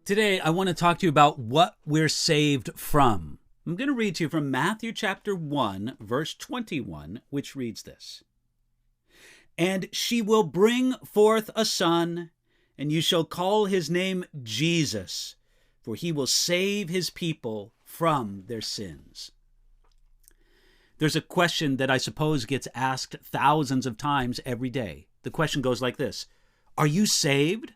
Today, I want to talk to you about what we're saved from. I'm going to read to you from Matthew chapter 1, verse 21, which reads this. And she will bring forth a son, and you shall call his name Jesus, for he will save his people from their sins. There's a question that I suppose gets asked thousands of times every day. The question goes like this: are you saved?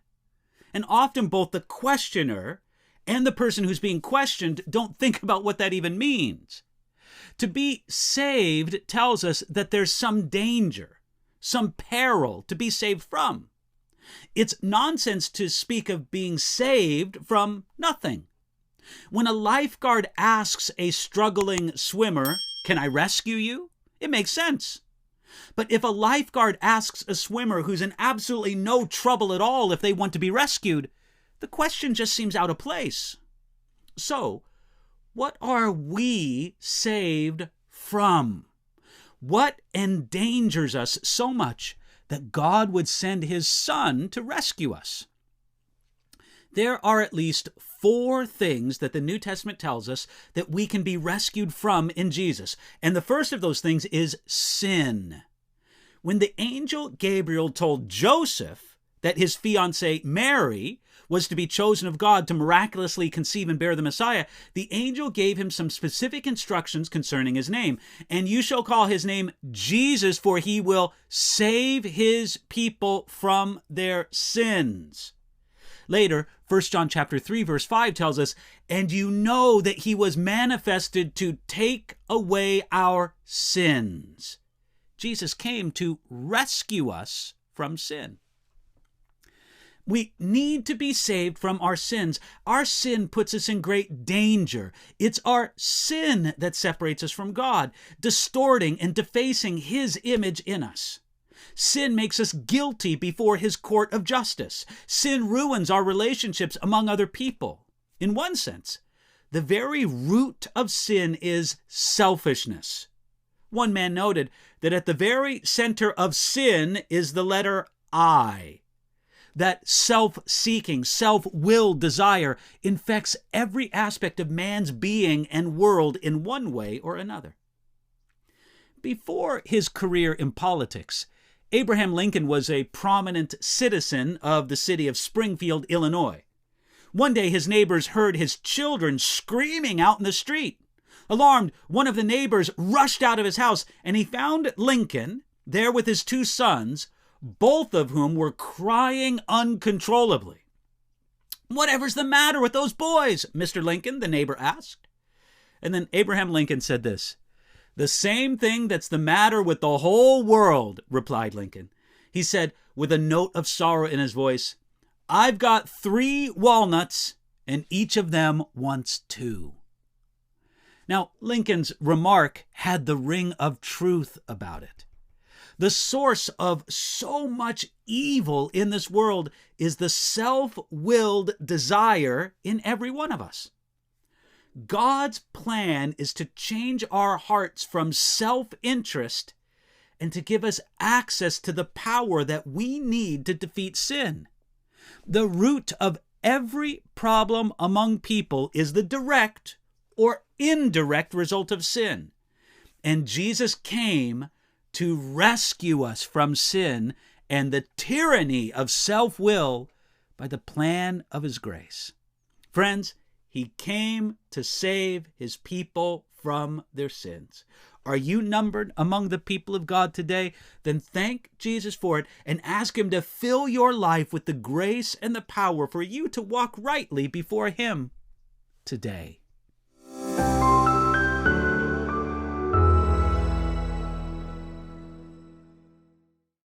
And often both the questioner and the person who's being questioned don't think about what that even means. To be saved tells us that there's some danger, some peril to be saved from. It's nonsense to speak of being saved from nothing. When a lifeguard asks a struggling swimmer, "Can I rescue you?" it makes sense. But if a lifeguard asks a swimmer who's in absolutely no trouble at all if they want to be rescued, the question just seems out of place. So, what are we saved from? What endangers us so much that God would send his Son to rescue us? There are at least 4 things that the New Testament tells us that we can be rescued from in Jesus. And the first of those things is sin. When the angel Gabriel told Joseph that his fiancée Mary was to be chosen of God to miraculously conceive and bear the Messiah, the angel gave him some specific instructions concerning his name. And you shall call his name Jesus, for he will save his people from their sins. Later, 1 John chapter 3, verse 5 tells us, and you know that he was manifested to take away our sins. Jesus came to rescue us from sin. We need to be saved from our sins. Our sin puts us in great danger. It's our sin that separates us from God, distorting and defacing his image in us. Sin makes us guilty before his court of justice. Sin ruins our relationships among other people. In one sense, the very root of sin is selfishness. One man noted that at the very center of sin is the letter I. That self-seeking, self-willed desire infects every aspect of man's being and world in one way or another. Before his career in politics, Abraham Lincoln was a prominent citizen of the city of Springfield, Illinois. One day his neighbors heard his children screaming out in the street. Alarmed, one of the neighbors rushed out of his house, and he found Lincoln there with his 2 sons, both of whom were crying uncontrollably. "Whatever's the matter with those boys, Mr. Lincoln?" the neighbor asked. And then Abraham Lincoln said this: "The same thing that's the matter with the whole world," replied Lincoln. He said, with a note of sorrow in his voice, "I've got 3 walnuts, and each of them wants 2. Now, Lincoln's remark had the ring of truth about it. The source of so much evil in this world is the self-willed desire in every one of us. God's plan is to change our hearts from self-interest and to give us access to the power that we need to defeat sin. The root of every problem among people is the direct or indirect result of sin. And Jesus came to rescue us from sin and the tyranny of self-will by the plan of his grace. Friends, he came to save his people from their sins. Are you numbered among the people of God today? Then thank Jesus for it and ask him to fill your life with the grace and the power for you to walk rightly before him today.